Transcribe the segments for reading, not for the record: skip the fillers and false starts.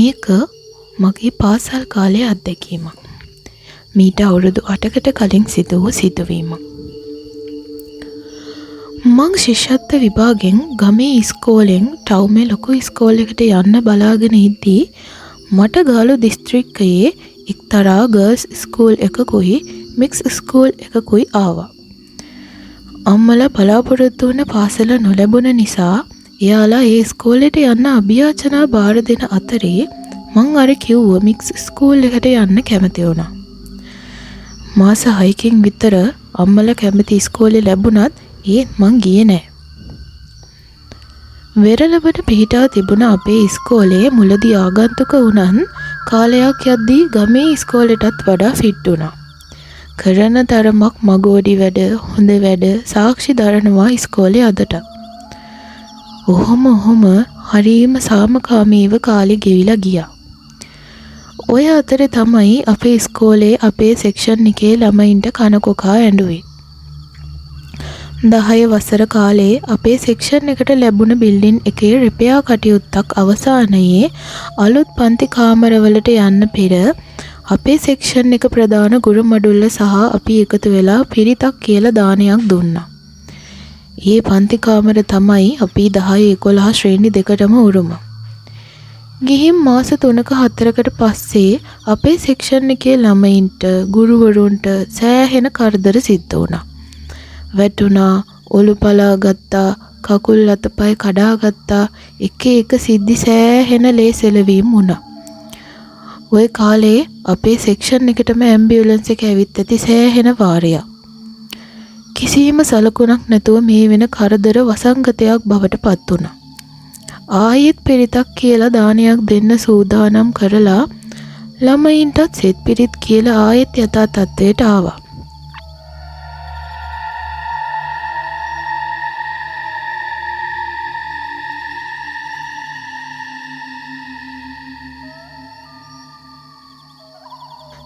මේක මගේ පාසල් කාලයේ අත්දැකීමක්. මීට අවුරුදු 8කට කලින් සිදු වූ සිදුවීමක්. මං ශිෂ්‍යත්ව විභාගෙන් ගමේ ඉස්කෝලෙන් ටවුමේ ලොකු ඉස්කෝලයකට යන්න බලාගෙන ඉද්දී මට ගාලු දිස්ත්‍රික්කයේ එක්තරා ගර්ල්ස් ස්කූල් එකකුයි මික්ස් ස්කූල් එකකුයි ආවා. අම්මලා බලාපොරොත්තු වුණ පාසල නොලැබුණ නිසා එයාලා ඒ ඉස්කෝලේට යන්න අභියාචනා බාර දෙන අතරේ මං අර කිව්ව මික්ස් ස්කූල් එකට යන්න කැමති වුණා. මාස 6කින් විතර අම්මලා කැමති ඉස්කෝලේ ලැබුණත් ඒත් මං ගියේ නෑ. වෙරළවට පිහිටා තිබුණ අපේ ඉස්කෝලේ මුලදී ආගන්තුක වුණන් කාලයක් යද්දී ගමේ ඉස්කෝලේටත් වඩා ෆිට් වුණා. කරන තරමක් මගෝඩි වැඩ, හොඳ වැඩ සාක්ෂි දරනවා ඉස්කෝලේ අදට. ඔහොම හරීම සාමකාමීව කාලේ ගෙවිලා ගියා. ඔය අතරේ තමයි අපේ ඉස්කෝලේ අපේ සෙක්ෂන් එකේ ළමයින්ට කනකොකා ඇඬුවේ. 10 වසර කාලේ අපේ සෙක්ෂන් එකට ලැබුණ බිල්ඩින් එකේ රිපෙයාර් කටයුත්තක් අවසානයේ අලුත් පන්ති කාමරවලට යන්න පෙර අපේ සෙක්ෂන් එක ප්‍රධාන ගුරු මඩුල්ල සහ අපි එකතු වෙලා පිරිතක් කියලා දානයක් දුන්නා. ඒ පන්ති කාමර තමයි අපි 10 11 ශ්‍රේණි දෙකටම උරුම. ගිහින් මාස 3ක 4කට පස්සේ අපේ සෙක්ෂන් එකේ ළමයින්ට ගුරුවරුන්ට සෑහෙන කරදර සිද්ධ වුණා. වැටුණා, ඔලු පලා ගත්තා, කකුල් අතපය කඩා ගත්තා, එක සිද්ධි සෑහෙන ලේසෙලවීම් වුණා. ওই කාලේ අපේ සෙක්ෂන් එකටම ඇම්බියුලන්ස් එක ඇවිත් ඇති සෑහෙන වාරයක්. කිසිම සලකුණක් නැතුව මේ වෙන කරදර වසංගතයක් බවට පත් වුණා. ආයෙත් පිරිතක් කියලා දානයක් දෙන්න සූදානම් කරලා ළමයින්ටත් සෙත් පිරිත් කියලා ආයෙත් යථා තත්ත්වයට ආවා.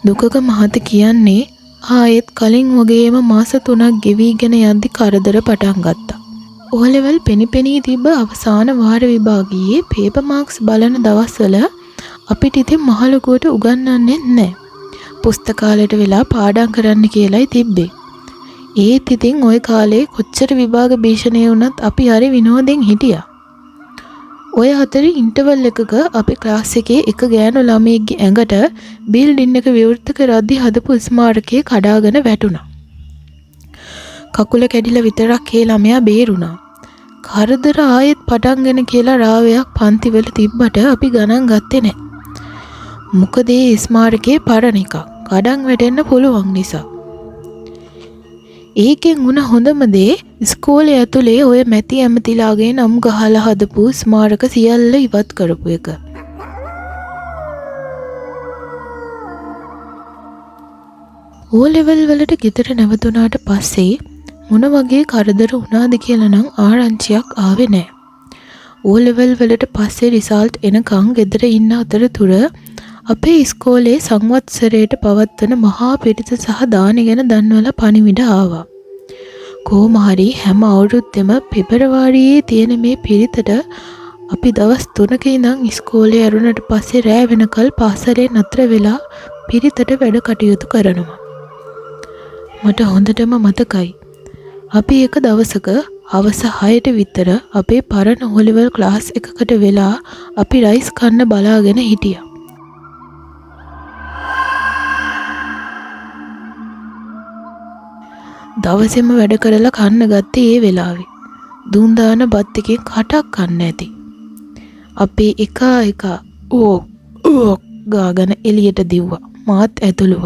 දුකක මහත කියන්නේ ආයෙත් කලින් වගේම මාස 3ක් ගෙවිගෙන යද්දි කරදර පටන් ගත්තා. O level පෙනිපෙනී තිබ්බ අවසාන වාර විභාගයේ පේපර් මාක්ස් බලන දවස්වල අපිට ඉතින් මහලුකුවට උගන්වන්නේ නැහැ. පුස්තකාලයට වෙලා පාඩම් කරන්න කියලායි තිබ්බේ. ඒත් ඉතින් ওই කාලේ කොච්චර විභාග භීෂණය වුණත් අපි හරි විනෝදෙන් හිටියා. ඔය අතරේ ඉන්ටර්වල් එකක අපි ක්ලාස් එකේ එක ගෑනු ළමයෙක්ගේ ඇඟට බිල්ඩින් එක විවෘත කරද්දී හදපු ස්මාරකයේ කඩාගෙන වැටුණා. කකුල කැඩිලා විතරක් ඒ ළමයා බේරුණා. කරදර ආයෙත් පටන්ගෙන කියලා රාවයක් පන්තිවල තිබ්බට අපි ගණන් ගත්තේ නැහැ. මොකද ඒ ස්මාරකයේ පරණ එකක්. කඩන් වැටෙන්න පුළුවන් නිසා. ඒකෙන් වුණ හොඳම දේ ඉස්කෝලේ ඇතුලේ ඔය මැති ඇමතිලාගේ නම් ගහලා හදපු ස්මාරක සියල්ල ඉවත් කරපු එක. O level වලට ගෙදර නැවතුණාට පස්සේ මොන වගේ කරදර වුණාද කියලා නම් ආරංචියක් ආවේ නැහැ. O level වලට පස්සේ රිසල්ට් එනකන් ගෙදර ඉන්න අතරතුර අපේ ඉස්කෝලේ සංවත්සරයට පවත්වන මහා පිරිත සහ දාන ගැන දන්වලා පණිවිඩ ආවා. කොහොම හරි හැම අවුරුද්දෙම පෙබරවාරියේ තියෙන මේ පිරිතට අපි දවස් 3ක ඉඳන් ඉස්කෝලේ ඇරුණට පස්සේ රෑ වෙනකල් පාසලේ නතර වෙලා පිරිතට වැඩ කටයුතු කරනවා. මට හොඳටම මතකයි. අපි එක දවසක හවස 6ට විතර අපේ පරණ O level ක්ලාස් එකකට වෙලා අපි රයිස් කන්න බලාගෙන හිටියා. දවසෙම වැඩ කරලා කන්න ගත්තේ ඒ වෙලාවේ. දුන් දාන බත් එකෙන් කටක් කන්න ඇති. අපේ එක ගාගෙන එළියට දිව්වා. මාත් ඇතුළුව.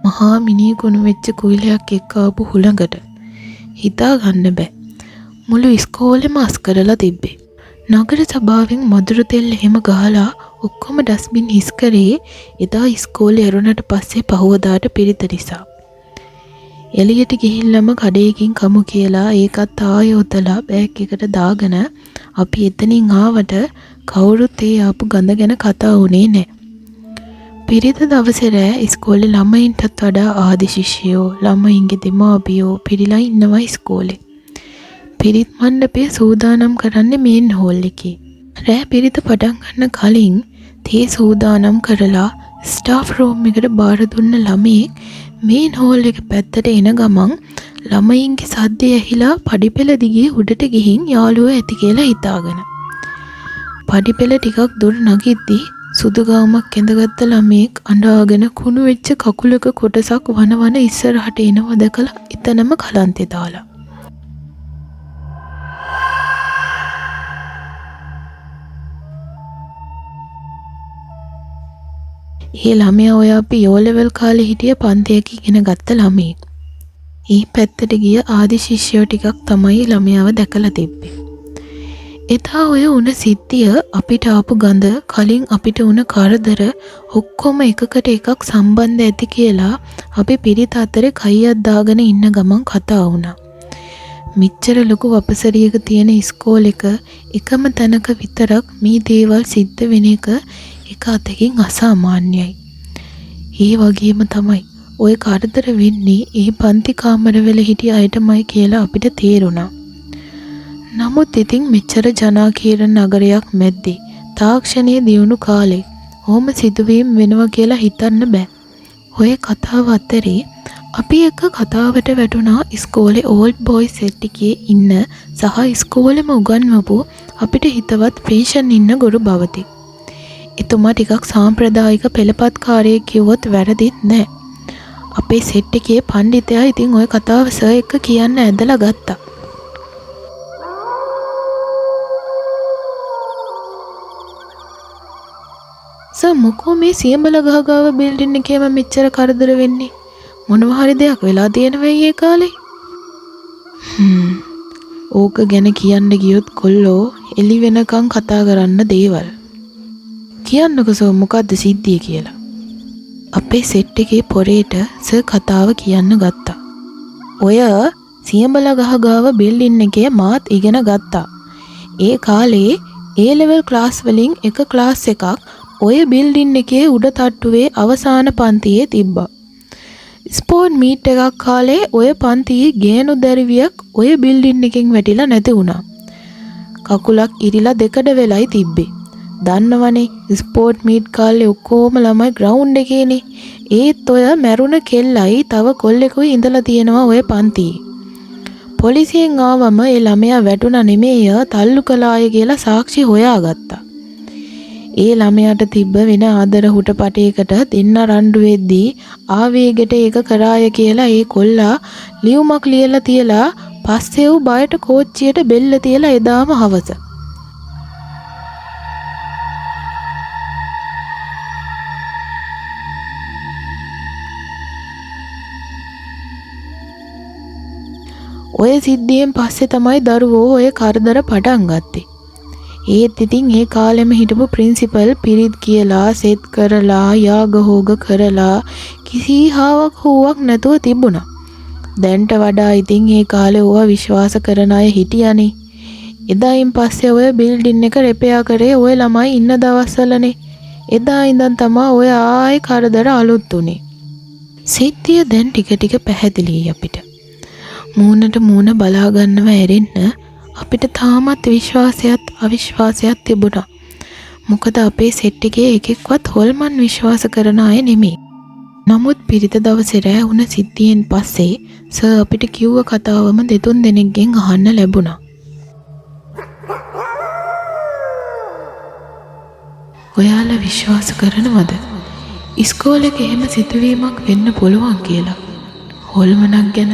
මහා මිනී කුණු වෙච්ච කුයිලයක් එක්ක ආපු හුළඟට හිතා ගන්න බෑ. මුළු ඉස්කෝලේම අස් කරලා තිබ්බේ. නගර සභාවෙන් මදුරු තෙල් එහෙම ගහලා ඔක්කොම ඩස්බින් හිස් කරේ එදා ඉස්කෝලේ ඇරුණට පස්සේ පහවදාට පිරිත නිසා. එළියට ගිහිල්ලාම කඩේකින් කමු කියලා ඒකත් ආයෝතලා බෑග් එකට දාගෙන අපි එතනින් ආවට කවුරුත් ඒ ආපු ගඳ ගැන කතා වුණේ නැහැ. පිරිත දවසේ රෑ ඉස්කෝලේ ළමයින්ටත් වඩා ආදි ශිෂ්‍යයෝ ළමයින්ගේ දෙමාපියෝ පිරිලා ඉන්නවා ඉස්කෝලේ. පිරිත් මණ්ඩපය සූදානම් කරන්නේ මේන් හෝල් එකේ. රෑ පිරිත පටන් ගන්න කලින් තේ සූදානම් කරලා ස්ටාෆ් රූම් එකට බාර දුන්න ළමයෙක් මේන් හෝල් එක පැත්තට එන ගමන් ළමයින්ගේ සද්දය ඇහිලා පඩිපෙළ දිගේ උඩට ගිහින් යාළුවෝ ඇති කියලා හිතාගෙන. පඩිපෙළ ටිකක් දුර නගිද්දී සුදු ගාමක් ඇඳගත්ත ළමයෙක් අඬාගෙන කුණු වෙච්ච කකුලක කොටසක් වනවන ඉස්සරහට එනවා දැකලා එතනම කලන්තේ දාලා. ඒ ළමයා ඔය අපි යෝ ලෙවල් කාලේ හිටිය පන්තියක ඉගෙන ගත්ත ළමයෙක්. ඒ පැත්තට ගිය ආදි ශිෂ්‍යයෝ ටිකක් තමයි ළමයාව දැකලා තිබ්බේ. එදා ඔය උන සිද්ධිය අපිට ආපු ගඳ කලින් අපිට උන කරදර ඔක්කොම එකකට එකක් සම්බන්ධ ඇති කියලා අපි පිරිත අතරේ කයියක් දාගෙන ඉන්න ගමන් කතා වුණා. මෙච්චර ලොකු වපසරියක තියෙන ඉස්කෝලේක එකම තැනක විතරක් මේ දේවල් සිද්ධ වෙන එක අතකින් අසාමාන්‍යයි. ඒ වගේම තමයි ඔය කරදර වෙන්නේ ඒ පන්ති කාමරවල හිටිය අයටමයි කියලා අපිට තේරුණා. නමුත් ඉතින් මෙච්චර ජනාකීර්ණ නගරයක් මැද්දේ තාක්ෂණයේ දියුණු කාලේ ඕම සිදුවීම් වෙනවා කියලා හිතන්න බෑ. ඔය කතාව අතරේ අපි එක කතාවට වැටුණා ඉස්කෝලේ ඕල්ඩ් බොයිස් සෙට් එකේ ඉන්න සහ ඉස්කෝලේම උගන්වපු අපිට හිතවත් පේෂන් ඉන්න ගුරු බවතෙක්. එතුමා ටිකක් සාම්ප්‍රදායික පෙළපත්කාරයෙක් කිව්වොත් වැරදිත් නෑ. අපේ සෙට් එකේ පඬිතයා ඉතින් ওই කතාව සර් එක්ක කියන්න ඇදලා ගත්තා. සර් මොකෝ මේ සියඹල ගහගාව බිල්ඩින් එකේම මෙච්චර කරදර වෙන්නේ? මොනවා හරි දෙයක් වෙලා තියෙනවා ඊයේ කාලේ. ඕක ගැන කියන්න ගියොත් කොල්ලෝ එලි වෙනකන් කතා කරන්න දේවල්. කියන්නකෝ සර් මොකද්ද සිද්ධිය කියලා. අපේ සෙට් එකේ පොරේට සර් කතාව කියන්න ගත්තා. ඔය සියඹල ගහගාව බිල්ඩින් එකේ මාත් ඉගෙන ගත්තා. ඒ කාලේ A level ක්ලාස් වලින් එක ක්ලාස් එකක් ඔය බිල්ඩින් එකේ උඩ තට්ටුවේ අවසාන පන්තියේ තිබ්බා. ස්පෝර්ට් මීට් එකක් කාලේ ඔය පන්තියේ ගේනු දැරිවියක් ඔය බිල්ඩින් එකෙන් වැටිලා නැති වුණා. කකුලක් ඉරිලා දෙකඩ වෙලයි තිබ්බේ. දන්නවනේ ස්පෝර්ට් මීට් කාලේ ඔක්කොම ළමයි ග්‍රවුන්ඩ් එකේනේ. ඒත් ඔය මැරුණ කෙල්ලයි තව කොල්ලෙකුයි ඉඳලා තියෙනවා ඔය පන්තියේ. පොලිසියෙන් ආවම ඒ ළමයා වැටුණා නෙමෙයි තල්ලු කළාය කියලා සාක්ෂි හොයාගත්තා. ඒ ළමයාට තිබ්බ වෙන ආදර හුටපටයකට දෙන්න රණ්ඩු වෙද්දී ආවේගෙට ඒක කරාය කියලා ඒ කොල්ලා ලියුමක් ලියලා තියලා පස්සේ ඌ බයට කෝච්චියට බෙල්ල තියලා එදාම හවස. ඔය සිද්ධියෙන් පස්සේ තමයි දරුවෝ ඔය කරදර පටන් ගත්තේ. ඒත් ඉතින් ඒ කාලෙම හිටපු ප්‍රින්සිපල් පිරිත් කියලා සෙත් කරලා යාගහෝග කරලා කිසි හාවක් හුවක් නැතුව තිබුණා. දැන්ට වඩා ඉතින් ඒ කාලේ ඕවා විශ්වාස කරන අය හිටියනේ. එදායින් පස්සේ ඔය බිල්ඩින් එක රිපෙයාර් කරේ ඔය ළමයි ඉන්න දවස්වලනේ. එදා ඉඳන් තමයි ඔය ආයේ කරදර අලුත් උනේ. සිද්ධිය දැන් ටික ටික පැහැදිලියි අපිට. මූණට මූණ බලා ගන්නව ඇරෙන්න අපිට තාමත් විශ්වාසයත් අවිශ්වාසයත් තිබුණා. මොකද අපේ සෙට් එකේ එකෙක්වත් හොල්මන් විශ්වාස කරන අය නෙමෙයි. නමුත් පිරිත දවසේ රෑ වුණ සිද්ධියෙන් පස්සේ සර් අපිට කිව්ව කතාවම දෙතුන් දෙනෙක්ගෙන් අහන්න ලැබුණා. ඔයාලා විශ්වාස කරනවද? ඉස්කෝලේක එහෙම සිදුවීමක් වෙන්න පුළුවන් කියලා. හොල්මනක් ගැන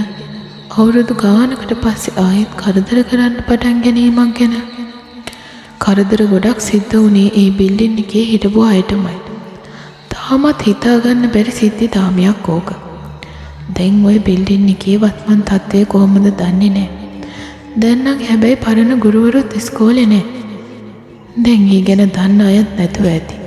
අවුරුදු ගානකට පස්සේ ආයෙත් කරදර කරන්න පටන් ගැනීමක් ගැන. කරදර ගොඩක් සිද්ධ වුණේ ඒ බිල්ඩින් එකේ හිටපු අයටමයි. තාමත් හිතාගන්න බැරි සිද්ධි තාමයක් ඕක. දැන් ওই බිල්ඩින් එකේ වත්මන් තත්ත්වය කොහොමද දන්නේ නැහැ. දැන් නම් හැබැයි පරණ ගුරුවරුත් ඉස්කෝලේ නැහැ. දැන් ඒ ගැන දන්න අයත් නැතුව ඇති.